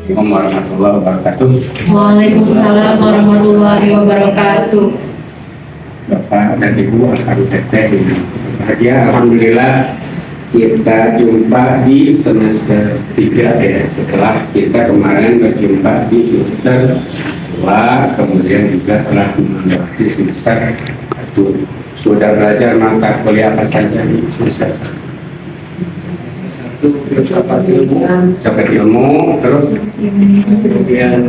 Assalamualaikum warahmatullahi wabarakatuh. Waalaikumsalam warahmatullahi wabarakatuh. Bapak dan Ibu akan teteh bahagia. Alhamdulillah kita jumpa di semester 3 ya, setelah kita kemarin berjumpa di semester 2, kemudian juga telah melewati semester 1. Sudah belajar mata kuliah apa saja di semester 1? Filsafat ilmu, terus kemudian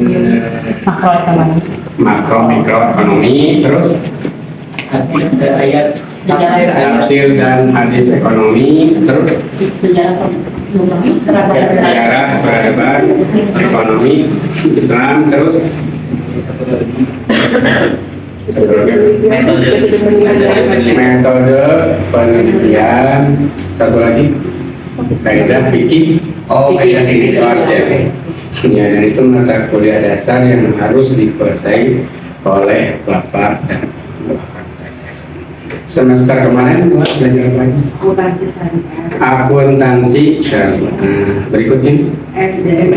makroekonomi, terus ayat tafsir dan hadis ekonomi, terus sejarah peradaban ekonomi Islam, terus metode penelitian, satu lagi kaidah fikih, kaidah islam ya. Dan itu mata kuliah dasar yang harus dikuasai oleh Bapak dan Ibu. Semester kemarin buat belajar apa lagi? Akuntansi syariah. Berikutnya SDM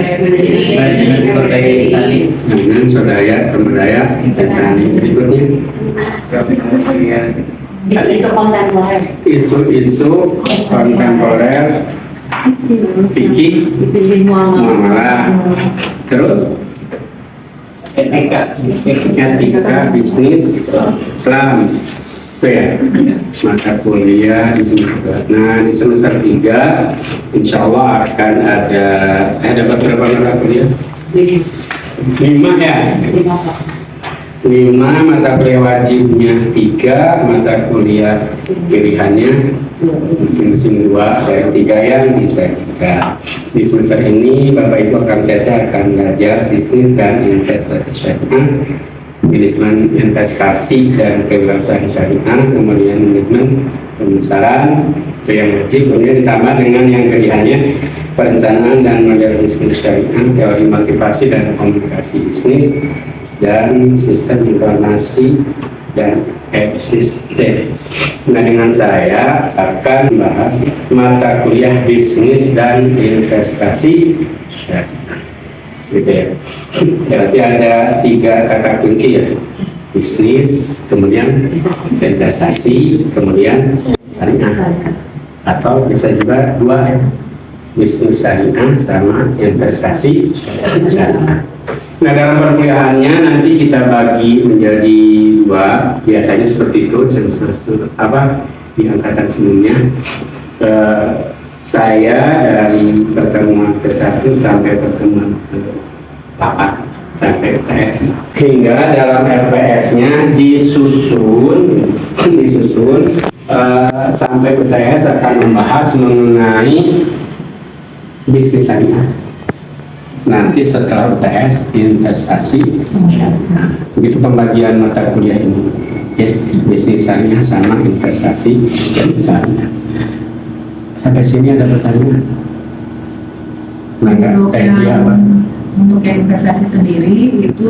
dengan swadaya pemberdaya insani. Berikutnya isu-isu kontemporer, fikih, muamalah, terus etika bisnis Islam. Itu ya mata kuliah di semester. Nah, di semester 3 insya Allah akan ada berapa mata kuliah? 5 ya. 5 mata kuliah wajibnya, 3 mata kuliah pilihannya masing-masing 2 dari 3 yang disajikan. Di semester ini Bapak Ibu akan belajar bisnis dan investasi syariah, manajemen investasi dan kewirausahaan syariah, kemudian manajemen pemasaran itu yang wajib, kemudian ditambah dengan yang pilihannya perencanaan dan model bisnis syariah, teori motivasi dan komunikasi bisnis, dan sistem informasi dan bisnis T. Nah, dengan saya akan membahas mata kuliah bisnis dan investasi syariah. Gitu ya. Berarti ada 3 kata kunci ya: bisnis, kemudian investasi, kemudian syariah. Atau bisa juga 2 ya, bisnis syariah sama investasi syariah. Nah, dalam perkuliahannya nanti kita bagi menjadi 2, biasanya seperti itu di angkatan sebelumnya. Saya dari pertemuan ke-1 sampai pertemuan ke-8 sampai UTS, hingga dalam RPS-nya disusun sampai UTS akan membahas mengenai bisnis syariah. Nanti setelah UTS investasi, begitu pembagian mata kuliah ini ya, bisnis syariah sama investasi syariah. Sampai sini ada pertanyaan? Untuk investasi sendiri itu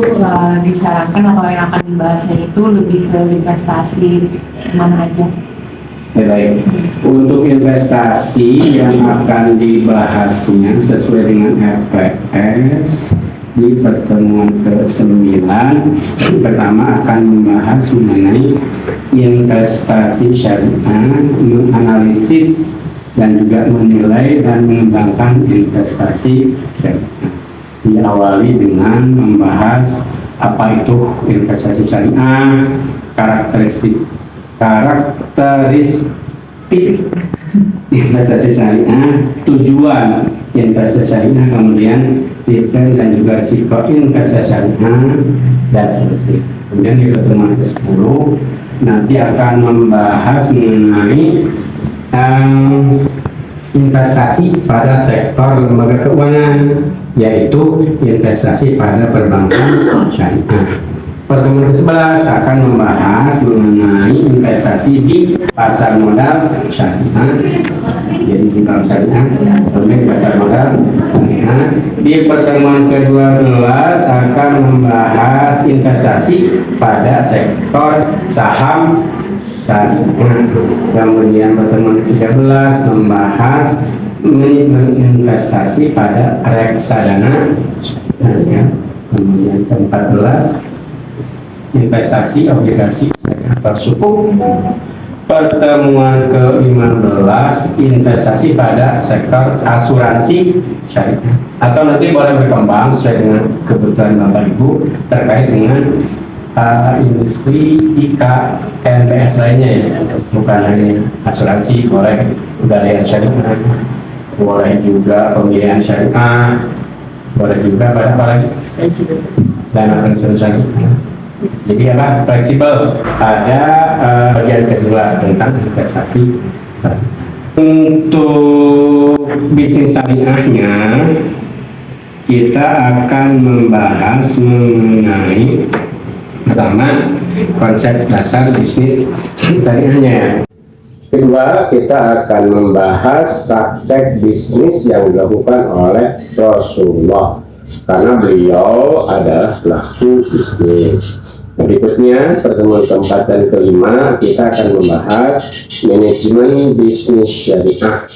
disarankan atau yang akan dibahasnya itu lebih ke investasi mana aja? Baik. Untuk investasi yang akan dibahasnya sesuai dengan RPS di pertemuan ke-9, pertama akan membahas mengenai investasi syariah, menganalisis dan juga menilai dan mengembangkan investasi syariah. Diawali dengan membahas apa itu investasi syariah, karakteristik investasi syariah, tujuan investasi syariah, kemudian detail dan juga risiko investasi syariah, dan seterusnya. Kemudian di pertemuan ke-10 nanti akan membahas mengenai investasi pada sektor lembaga keuangan, yaitu investasi pada perbankan syariah. Pertemuan ke-11 akan membahas mengenai investasi di pasar modal syariah, jadi di bank syariah, kemudian pasar modal syariah. Di pertemuan ke-12 akan membahas investasi pada sektor saham syariah. Kemudian pertemuan ke-13 membahas investasi pada reksadana syariah. Kemudian ke-14 investasi obligasi syariah atau sukuk. Pertemuan ke-15 investasi pada sektor asuransi syariah, atau nanti boleh berkembang sesuai dengan kebutuhan Bapak Ibu terkait dengan industri IKNPS lainnya ya, bukan hanya asuransi, boleh pegadaian syariah, boleh juga pembiayaan syariah, boleh juga pada apa lagi? Dana pensiun syariah. Jadi apa? Fleksibel. Ada bagian kedua tentang investasi. Untuk bisnis syariahnya kita akan membahas mengenai pertama konsep dasar bisnis syariahnya. Kedua, kita akan membahas praktek bisnis yang dilakukan oleh Rasulullah karena beliau adalah pelaku bisnis. Berikutnya, pertemuan keempat dan kelima, kita akan membahas manajemen bisnis syariah,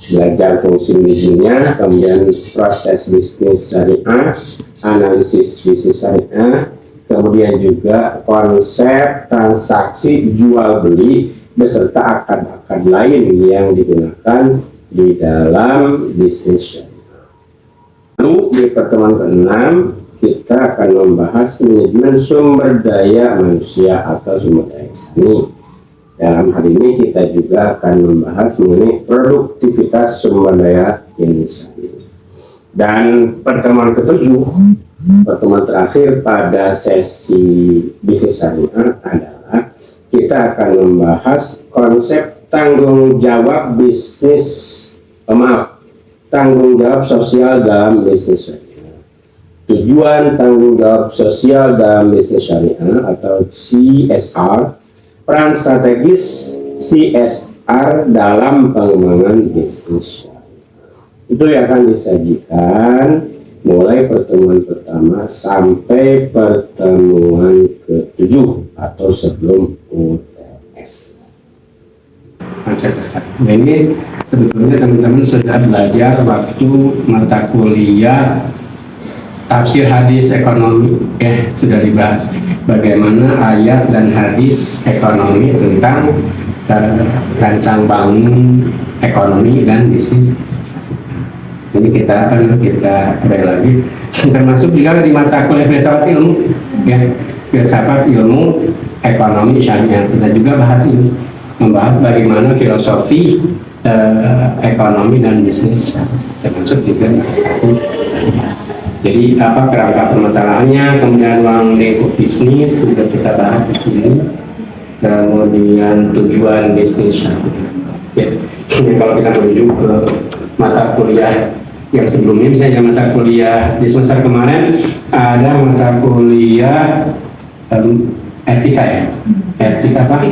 belajar fungsi manajemennya, kemudian proses bisnis syariah, analisis bisnis syariah, kemudian juga konsep transaksi jual beli beserta akad-akad lain yang digunakan di dalam bisnis syariah. Lalu di pertemuan ke-6 kita akan membahas manajemen sumber daya manusia atau sumber daya insani. Dalam hal ini kita juga akan membahas mengenai produktivitas sumber daya insani. Dan pertemuan ke-7, pertemuan terakhir pada sesi bisnis syariah adalah kita akan membahas konsep tanggung jawab tanggung jawab sosial dalam bisnis syariah. Tujuan tanggung jawab sosial dalam bisnis syariah atau CSR, peran strategis CSR dalam pengembangan bisnis syariah. Itu yang akan disajikan mulai pertemuan pertama sampai pertemuan ke-7 atau sebelum UTS. Nah, ini sebetulnya teman-teman sudah belajar waktu mata kuliah tafsir hadis ekonomi, sudah dibahas bagaimana ayat dan hadis ekonomi tentang rancang bangun ekonomi dan bisnis. Ini kita akan kembali lagi, termasuk juga di mata kuliah filsafat ilmu, filsafat ilmu ekonomi syariah. Kita juga bahas ini, membahas bagaimana filosofi ekonomi dan bisnis, termasuk juga investasi. Jadi apa kerangka permasalahannya, kemudian ruang lingkup bisnis juga kita bahas di sini, kemudian tujuan bisnis. Ya, kalau kita menuju ke mata kuliah yang sebelumnya, misalnya mata kuliah di semester kemarin ada mata kuliah etika ya, etika apa?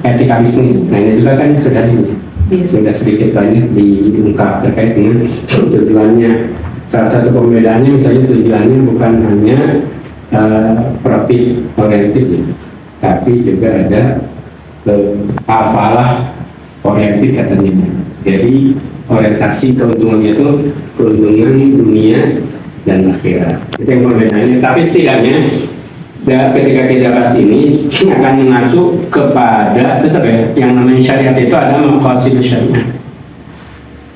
Etika bisnis. Nah ini juga kan sudah sedikit banyak diungkap terkait dengan tujuannya. Salah satu pembedaannya misalnya tujuannya bukan hanya profit oriented, tapi juga ada afalah oriented katanya. Jadi orientasi keuntungannya itu keuntungan dunia dan akhirat. Itu yang perbedaannya. Tapi setidaknya ketika kita bahas ini akan mengacu kepada tetap ya, yang namanya syariat itu ada maqasidus syariah.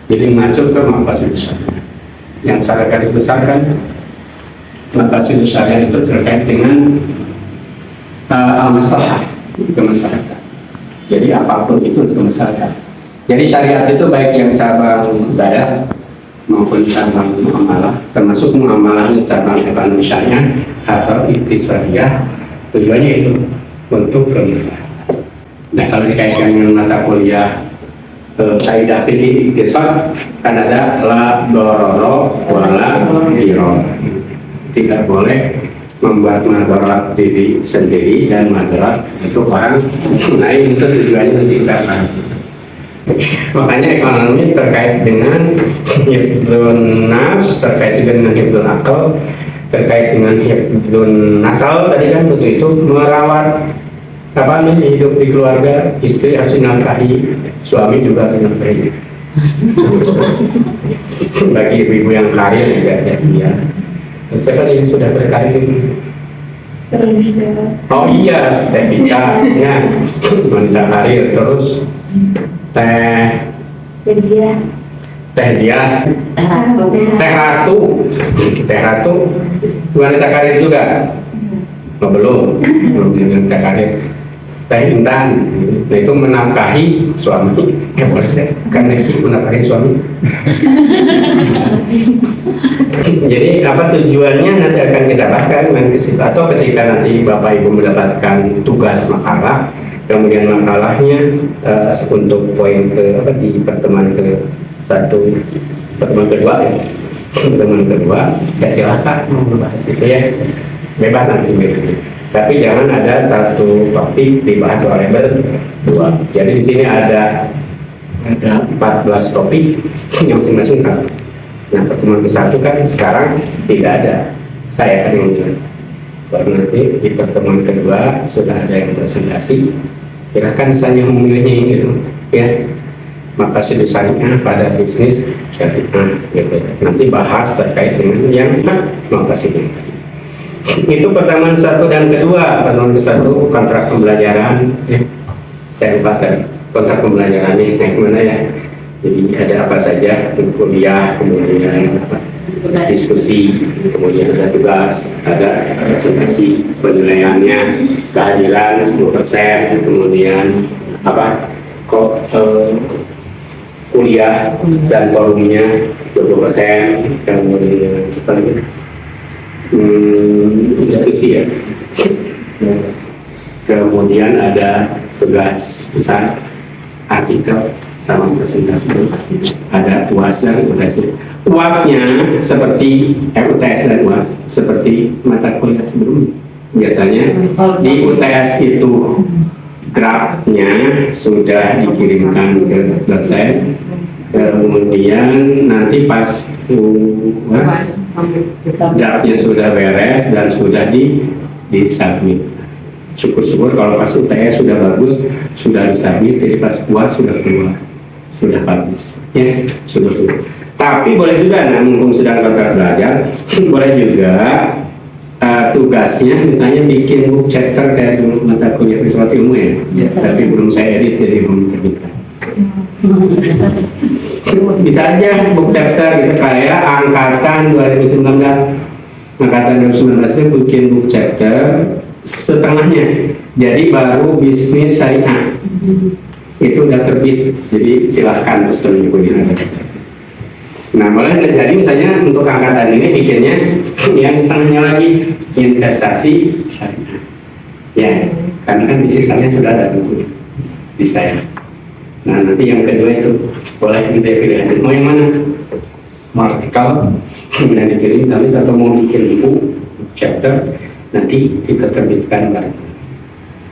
Jadi mengacu ke maqasidus syariah. Yang secara garis besar kan maqasidus syariah itu terkait dengan al-maslahah, kemaslahatan. Jadi apapun itu untuk kemaslahatan. Jadi syariat itu baik yang cabang ibadah maupun cabang muamalah, termasuk muamalahnya cabang ekonomi syariah atau iktisadiyah, tujuannya itu untuk kemaslahatan. Nah kalau dikaitkan dengan mata kuliah kaidah fikih iktisad kan ada la dororo wala diror, tidak boleh membuat madarat diri sendiri dan madarat untuk orang lain. Itu tujuannya kita bahas. Makanya ekonomi terkait dengan hifdzun nafs, terkait juga dengan hifdzun akal, terkait dengan hifdzun nasal tadi kan, untuk itu merawat hidup di keluarga, istri harus dinafkahi, suami juga harus dinafkahi. Bagi ibu-ibu yang karir juga sia-sia. Terus siapa yang sudah berkarir? Oh iya, Teh Vika, ya, wanita karir. Terus Teh Zia, Teh Ratu, wanita karir juga. Oh, belum wanita karir. Teh Intan, nah itu menafkahi suami, ya boleh deh, karena itu menafkahi suami. Jadi apa tujuannya nanti akan kita bahas kan ke situ, atau ketika nanti Bapak Ibu mendapatkan tugas makalah, kemudian makalahnya untuk poin ke apa di pertemuan kedua ya, ya silahkan mau membahas itu ya, bebas nanti begitu. Tapi jangan ada satu topik dibahas oleh berdua. Jadi di sini ada 14 topik yang masing-masing satu. Nah, pertemuan ke-1 kan sekarang tidak ada. Saya akan menjelaskan. Baru nanti di pertemuan kedua sudah ada yang presentasi. Silakan saya memilihnya itu, ya. Maka syariah pada bisnis syariah, gitu. Nanti bahas terkait dengan yang makasih. Itu pertemuan 1 dan kedua. Pertemuan ke-1 kontrak pembelajaran. Saya lupa tadi kontrak pembelajarannya kayak gimana ya. Jadi ada apa saja, kuliah, kemudian diskusi, kemudian ada tugas, ada presentasi, penilaiannya, kehadiran 10%, kemudian apa kuliah dan volumenya 20%, kemudian apa lagi? Diskusi ya. Kemudian ada tugas besar, artikel sama presentasi. Ada UAS dan UTS. UASnya seperti UTS dan UAS seperti mata kuliah sebelumnya. Biasanya di UTS itu draftnya sudah dikirimkan ke dosen, kemudian nanti pas UAS draftnya sudah beres dan sudah disubmit. Syukur-syukur kalau pas UTS sudah bagus, sudah disubmit, jadi pas UAS sudah keluar, sudah bagus, ya syukur-syukur. Tapi boleh juga, nah mumpung sedang kontrak belajar, boleh juga tugasnya misalnya bikin book chapter kayak dulu mata kuliah filsafat ilmu ya, tapi belum saya edit jadi belum terbitkan. Bisa aja book chapter gitu kayak angkatan 2019 itu bikin book chapter setengahnya, jadi baru bisnis syariah itu udah terbit, jadi silahkan pesen bukunya. Nah boleh jadi misalnya untuk angkatan ini bikinnya yang setengahnya lagi investasi syariah, ya karena kan bisnis syariah sudah ada bukunya di saya. Nah nanti yang kedua itu boleh kita pilih, mau yang mana? Mau artikel kemudian dikirim sampai atau mau bikin buku chapter nanti kita terbitkan bareng.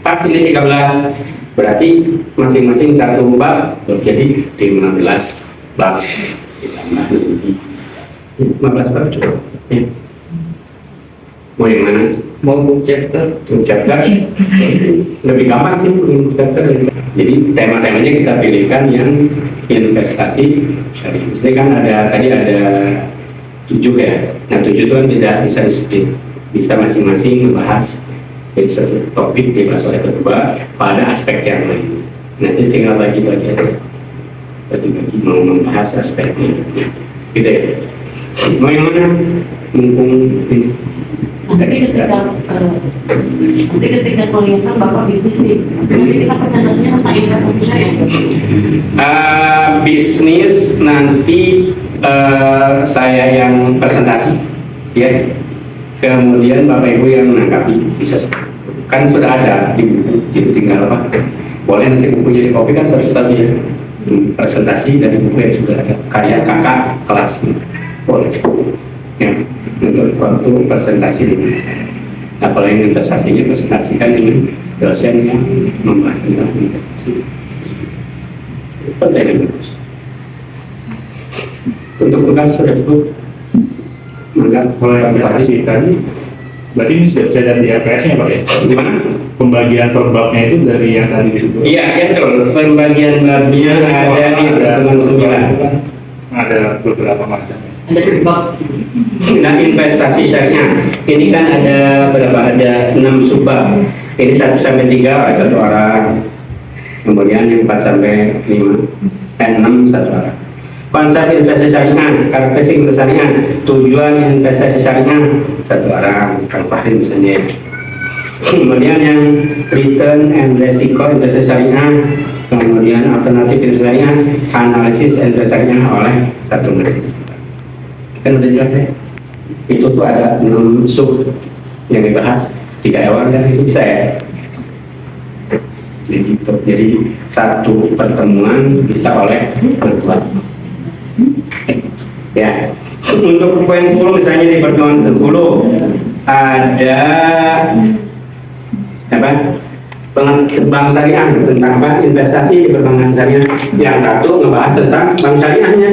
Pas ini 13 berarti masing-masing satu bab, jadi 15 bab ditambah nanti 15 bab cukup ya. Mau yang mana? Mau book chapter? Book chapter lebih gampang sih book chapter. Jadi tema-temanya kita pilihkan yang investasi syariah. Ini kan tadi ada 7 ya. Nah 7 itu kan tidak bisa di-split, bisa masing-masing membahas dari satu topik dibahas oleh kedua pada aspek yang lain. Nanti tinggal bagi-bagi aja, bagi-bagi mau membahas aspeknya, gitu ya. Mau yang mana? Mumpung ini. Nanti ketika kuliah Bapak bisnis sih, nanti kita presentasinya tentang investasi syariah. Bisnis nanti saya yang presentasi, ya. Kemudian Bapak Ibu yang menanggapi, bisa kan sudah ada di buku, jadi tinggal apa? Boleh nanti bukunya di copy kan satu-satunya presentasi dari buku yang sudah ada, karya kakak kelas, boleh. Ya, untuk waktu presentasi dengan saya. Nah kalau yang investasinya presentasikan dengan dosen yang membahas tentang investasi. Penting terus. Untuk tugas sudah cukup. Maka kalau investasi tadi Berarti ini sudah bisa dari RPS-nya Pak ya? Gimana? Pembagian per babnya itu dari yang tadi disebut? Iya, betul. Pembagian babnya ada di pertemuan 9. Ada beberapa macam. Ada sebab Nah, investasi syariah ini kan ada berapa? Ada 6 subbab. Ini 1 sampai 3 satu orang. Kemudian yang 4 sampai 5, 6 satu orang. Konsep investasi syariah, karakteristik investasi syariah, tujuan investasi syariah satu orang, Kang Fahri misalnya. Kemudian yang return and resiko investasi syariah, kemudian alternatif investasi syariah, analisis investasi syariah oleh satu mahasiswa. Kan udah jelas ya? Itu tuh ada 6 sub yang dibahas, 3 ewan kan itu bisa ya? Jadi satu pertemuan bisa oleh berdua. Ya, untuk poin 10 misalnya di pertemuan 10 ada apa? Bank syariah tentang apa? Investasi di perbankan syariah. Yang satu ngebahas tentang bank syariahnya.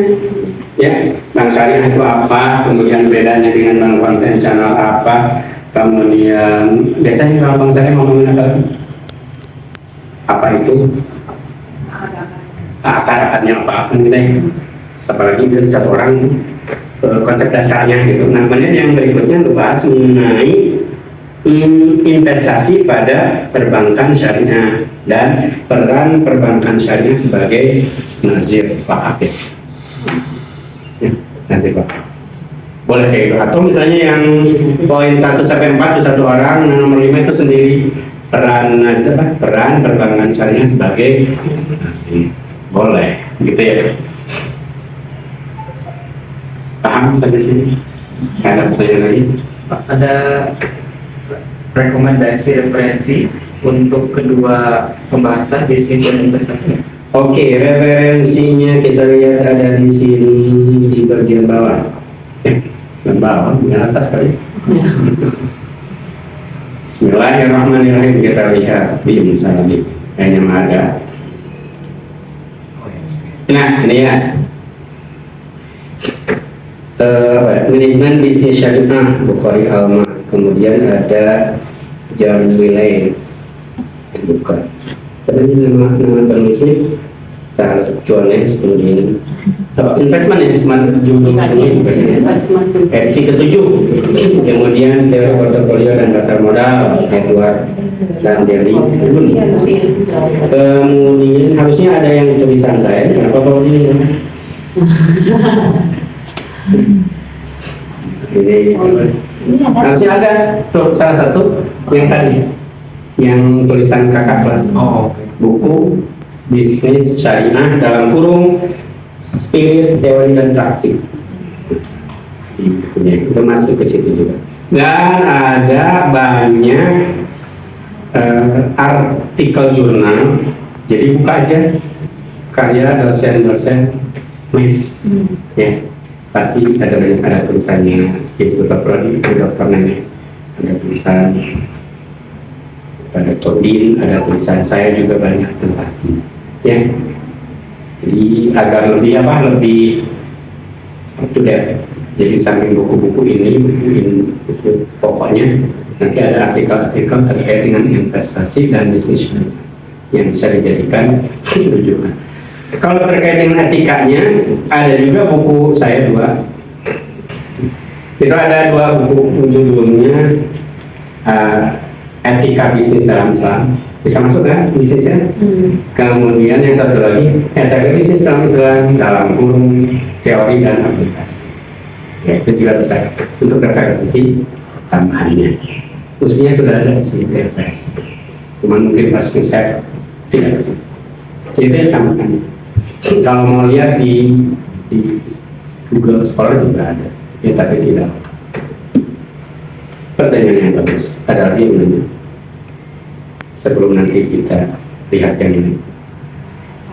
Ya, bank syariah itu apa? Kemudian bedanya dengan bank konvensional apa? Kemudian biasanya kalau bank syariah ngomongin apa itu? Akar-akarnya apa? Gitu ya. Apalagi dari satu orang konsep dasarnya gitu. Nah, kemudian yang berikutnya membahas mengenai investasi pada perbankan syariah dan peran perbankan syariah sebagai nazir Pak Afif. Ya, nanti Pak. Boleh kayak itu. Atau misalnya yang poin 1 sampai 4 itu satu orang, nomor 5 itu sendiri peran nazir, peran perbankan syariah sebagai nazir. Boleh, gitu ya. Paham sampai sini? Ada pertanyaan lagi? Pak, ada rekomendasi referensi untuk kedua pembahasan bisnis dan investasi. Oke, referensinya kita lihat ada di sini di bagian bawah. Bagian bawah, di atas kali. Bismillahirrahmanirrahim, kita lihat di misalnya di kayaknya ada. Nah, ini ya. Manajemen bisnis syariah Bukhari Alma, kemudian ada Jalan Wilayah bukan tapi nama penulisnya Charles Jones, kemudian investment ya edisi ke-7, kemudian teori portofolio dan pasar modal Edward dan Deli. Kemudian harusnya ada yang tulisan saya, apa ini? Ini harusnya ada tuh salah satu yang tadi yang tulisan kakak kelas. Buku bisnis syariah dalam kurung spirit teori dan praktik. Itu masuk ke situ juga. Dan ada banyak artikel jurnal. Jadi buka aja karya dosen-dosen Miss, ya pasti ada banyak, ada tulisannya. Itu Prodi, Dokter Nenek, ada tulisan, ada Todin, ada tulisan saya juga banyak tentang, ya. Jadi agar lebih lebih up to date. Jadi samping buku-buku ini, buku pokoknya nanti ada artikel-artikel terkait dengan investasi dan bisnis yang bisa dijadikan rujukan. Kalau terkait dengan etikanya, ada juga buku saya 2. Itu ada 2 buku, judulnya Etika Bisnis dalam Islam. Bisa masuk kan bisnisnya? Kemudian yang satu lagi, Etika Bisnis dalam Islam dalam kurung teori dan aplikasi. Ya, itu juga bisa untuk referensi tambahannya. Mestinya sudah ada di sini referensi. Cuma mungkin pasti saya tidak. Jadi tambahkan. Kalau mau lihat di Google Scholar juga ada, ya tapi tidak. Pertanyaan yang bagus. Ada lagi yang menanya? Sebelum nanti kita lihat yang ini.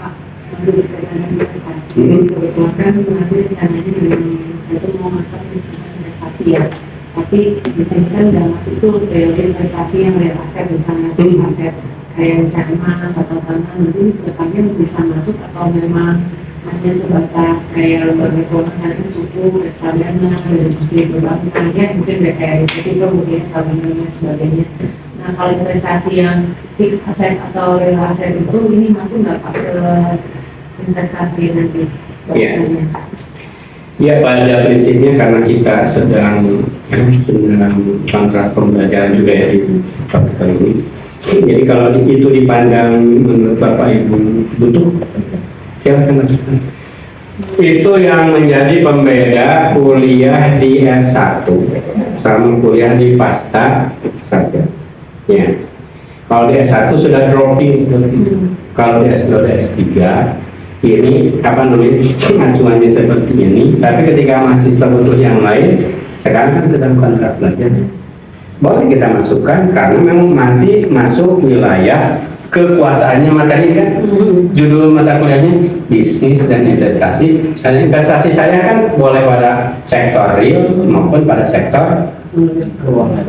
Pak, masih berkaitan dengan investasi. Kebetulan kan nanti rencananya memang saya tuh mau makan investasi ya. Tapi di sini kan udah masuk tuh teori investasi yang real aset, misalnya aset kayak misalnya emas atau tanah, nanti depannya bisa masuk atau memang hanya sebatas kayak lembaga keuangan suku, reksadana, dari sisi perbankan, ya mungkin BRI, kemudian tabungan dan sebagainya. Nah, kalau investasi yang fixed asset atau real asset itu ini masuk nggak Pak ke investasi nanti? Iya. Biasanya? Ya, pada prinsipnya karena kita sedang kontrak pembelajaran juga ya di kapital ini. Jadi kalau itu dipandang menurut Bapak Ibu butuh, silakan masukkan. Itu yang menjadi pembeda kuliah di S1 sama kuliah di Pasta saja. Ya. Kalau di S1 sudah dropping seperti itu. Kalau di S2 dan S3 ini apa namanya acuannya seperti ini, tapi ketika mahasiswa butuh yang lain, sekarang kan sedang kontrak belajar, boleh kita masukkan karena memang masih masuk wilayah kekuasaannya materi kan. Judul mata kuliahnya bisnis dan investasi. Investasi saya kan boleh pada sektor real maupun pada sektor keuangan.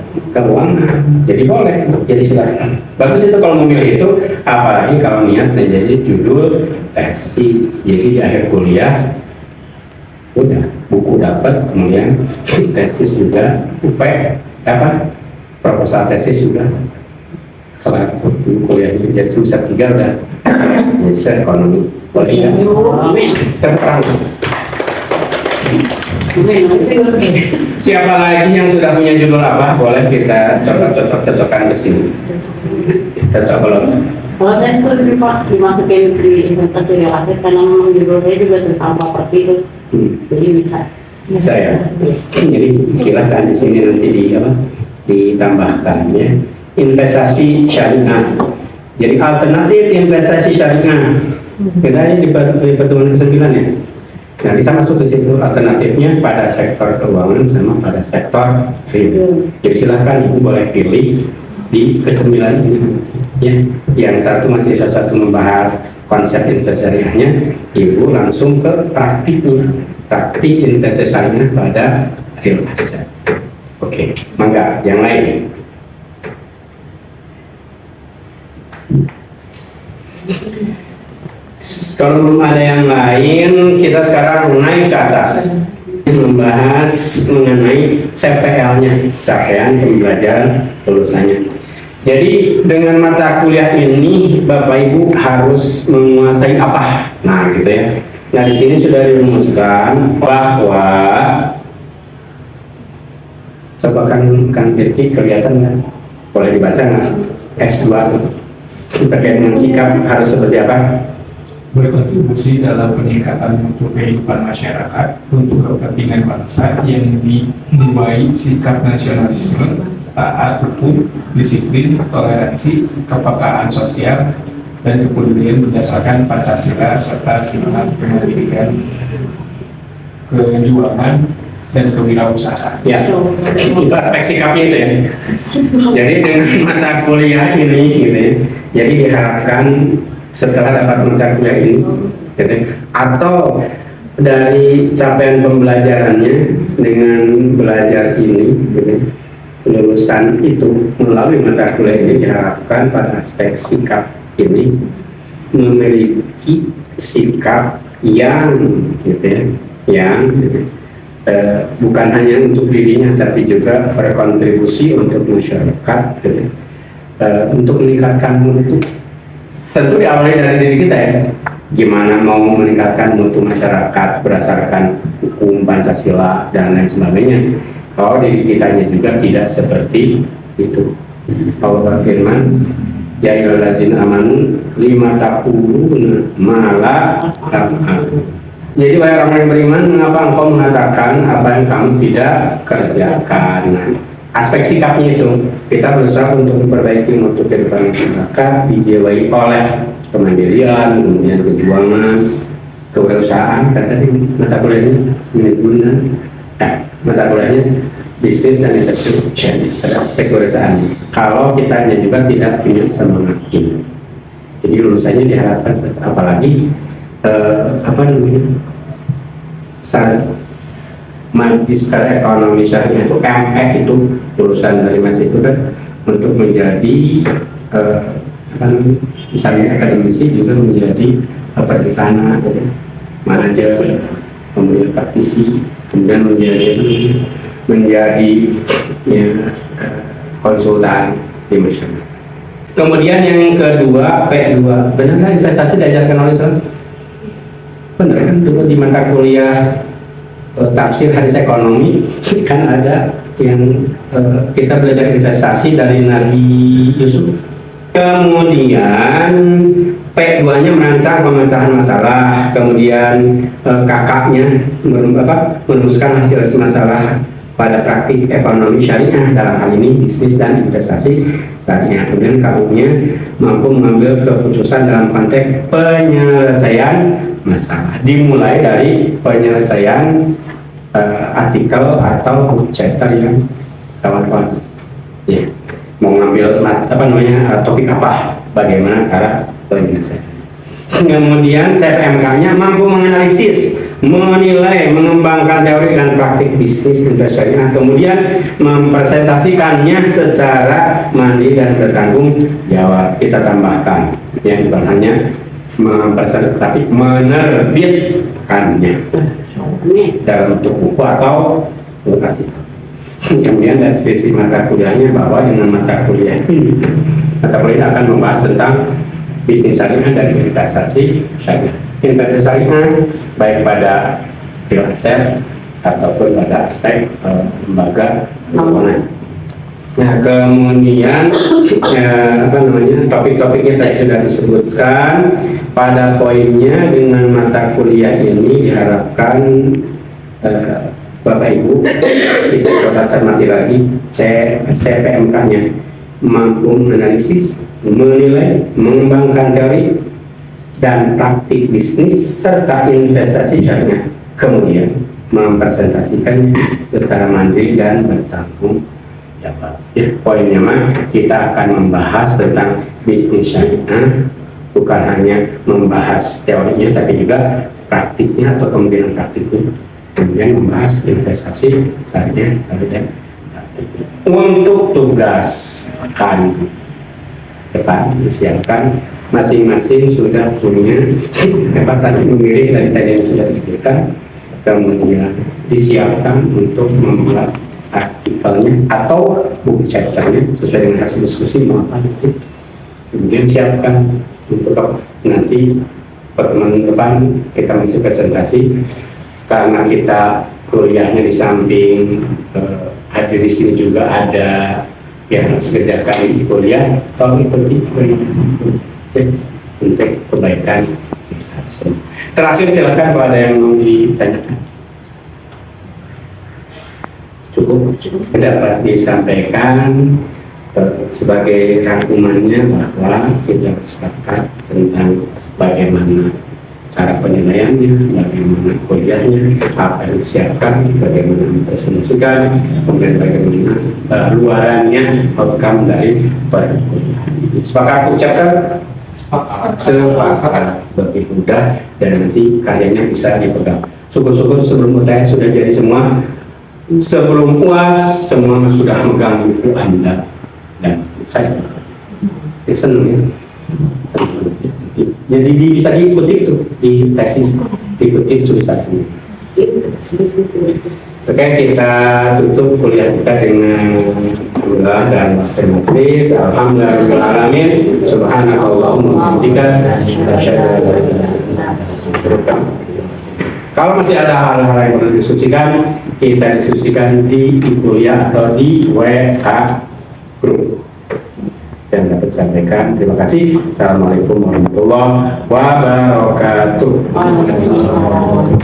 Jadi boleh, jadi silakan. Bagus itu kalau memilih itu, apalagi kalau niat menjadi judul tesis. Jadi di akhir kuliah udah buku dapat, kemudian tesis juga, dapat proposal tesis juga. Kalau kuliahnya jadi semester 3 udah jadi ekonomi. Boleh ya? Terperang. Siapa lagi yang sudah punya judul apa? Boleh kita coba cocok-cocokkan ke sini. Cocok belum? Kalau saya setuju Pak dimasukin di investasi real asset karena memang judul saya juga tentang properti itu, jadi bisa. Bisa ya. Jadi silakan di sini nanti ditambahkan ya. Investasi syariah. Jadi alternatif investasi syariah. Kita ini di pertemuan ke-9 ya. Nah, bisa masuk ke situ alternatifnya pada sektor keuangan sama pada sektor real. Jadi silakan Ibu boleh pilih di ke-9 ini ya. Yang satu masih satu membahas konsep investasi syariahnya, Ibu langsung ke praktiknya. Praktik investasi syariah pada real asset. Oke, mangga yang lain. Kalau belum ada yang lain, kita sekarang naik ke atas membahas mengenai CPL-nya, capaian pembelajaran lulusannya. Jadi dengan mata kuliah ini Bapak Ibu harus menguasai apa? Nah, gitu ya. Nah, di sini sudah dirumuskan bahwa coba kan Rifki kelihatan kan? Boleh dibaca nggak? S2 tuh terkait dengan sikap harus seperti apa? Berkontribusi dalam peningkatan mutu kehidupan masyarakat untuk kepentingan bangsa yang dijiwai sikap nasionalisme, taat hukum, disiplin, toleransi, kepekaan sosial, dan kepedulian berdasarkan Pancasila serta semangat kemandirian, kejuangan, dan kewirausahaan. Ya, itu aspek sikapnya itu ya. Jadi dengan mata kuliah ini gitu ya, jadi diharapkan setelah dapat mata kuliah ini gitu, atau dari capaian pembelajarannya dengan belajar ini gitu, lulusan itu melalui mata kuliah ini diharapkan pada aspek sikap ini memiliki sikap yang gitu ya, yang gitu, bukan hanya untuk dirinya tapi juga berkontribusi untuk masyarakat gitu, untuk meningkatkan mutu. Tentu diawali dari diri kita ya, gimana mau meningkatkan mutu masyarakat berdasarkan hukum Pancasila dan lain sebagainya. Kalau diri kitanya juga tidak seperti itu. Allah berfirman, ya ayyuhallazina amanu lima taquluna ma la taf'alun. Jadi wahai orang yang beriman, mengapa engkau mengatakan apa yang kamu tidak kerjakan? Nah, aspek sikapnya itu kita berusaha untuk memperbaiki mutu kehidupan masyarakat dijiwai oleh kemandirian, kemudian kejuangan, kewirausahaan. Kata di mata kuliahnya manajemen, mata kuliahnya bisnis dan investasi, kewirausahaan. Kalau kita juga tidak punya semangat ini, jadi lulusannya diharapkan apalagi apa namanya magister ekonomi syariah itu ME itu lulusan dari Mas itu kan untuk menjadi apa namanya misalnya akademisi juga menjadi perencana gitu. manajer, kemudian praktisi, kemudian menjadi ya, konsultan di masyarakat. Kemudian yang kedua, P2, benar nggak investasi diajarkan oleh Islam? Benar kan, dulu di mata kuliah tafsir hadis ekonomi kan ada yang kita belajar investasi dari Nabi Yusuf. Kemudian P2-nya merancang pemecahan masalah, kemudian kakaknya merumuskan hasil masalah pada praktik ekonomi syariah, dalam hal ini bisnis dan investasi syariah. Kemudian KU-nya mampu mengambil keputusan dalam konteks penyelesaian masalah, dimulai dari penyelesaian artikel atau chapter yang kawan-kawan ya mau ngambil topik apa, bagaimana cara penyelesaian. Kemudian CPMK-nya mampu menganalisis, menilai, mengembangkan teori dan praktik bisnis investasi. Kemudian mempresentasikannya secara mandiri dan bertanggung jawab. Kita tambahkan, yang bukan hanya mempresentasikan, tapi menerbitkannya dalam bentuk buku atau artikel. Kemudian deskripsi mata kuliahnya bahwa dengan mata kuliah ini, mata kuliah akan membahas tentang bisnis syariah dan investasi syariah. Investasi syariah baik pada real asset ataupun pada aspek lembaga keuangan. Nah, kemudian topik-topiknya tadi sudah disebutkan. Pada poinnya, dengan mata kuliah ini diharapkan Bapak Ibu kita cermati lagi CPMK-nya mampu menganalisis, menilai, mengembangkan teori dan praktik bisnis serta investasi syariah, kemudian mempresentasikannya secara mandiri dan bertanggung jawab. Poinnya mah kita akan membahas tentang bisnis syariah, bukan hanya membahas teorinya tapi juga praktiknya atau kemungkinan praktiknya, kemudian membahas investasi syariah dan praktiknya. Untuk tugas kan depan disiapkan, masing-masing sudah punya tadi memilih dari tadi yang sudah disebutkan, kemudian disiapkan untuk membuat artikelnya atau buku chapternya sesuai dengan hasil diskusi mau apa itu. Kemudian siapkan untuk nanti pertemuan depan kita masih presentasi, karena kita kuliahnya di samping hadir di sini juga ada yang harus kerjakan di kuliah, tolong ikuti untuk kebaikan. Terakhir silakan kalau ada yang mau ditanyakan. Cukup dapat disampaikan sebagai rangkumannya bahwa kita sepakat tentang bagaimana cara penilaiannya, bagaimana kuliahnya, apa yang disiapkan, bagaimana mempresentasikan, kemudian bagaimana luarannya, outcome dari perkuliahan. Sepakat chapter? Sepakat, lebih mudah dan nanti karyanya bisa dipegang. Syukur-syukur sebelum UTS sudah jadi semua, sebelum UAS semua sudah megang buku Anda dan saya senang ya. Jadi bisa diikuti tuh di tesis, diikuti tulisannya. Oke, kita tutup kuliah kita dengan doa dan majelis. Alhamdulillahirobbilalamin. Subhanakallahumma wa bihamdika asyhadu an la ilaha illa anta. Kalau masih ada hal-hal yang perlu didiskusikan, kita diskusikan di kuliah atau di WA group. Dan dapat disampaikan. Terima kasih. Assalamualaikum warahmatullahi wabarakatuh. Waalaikumsalam.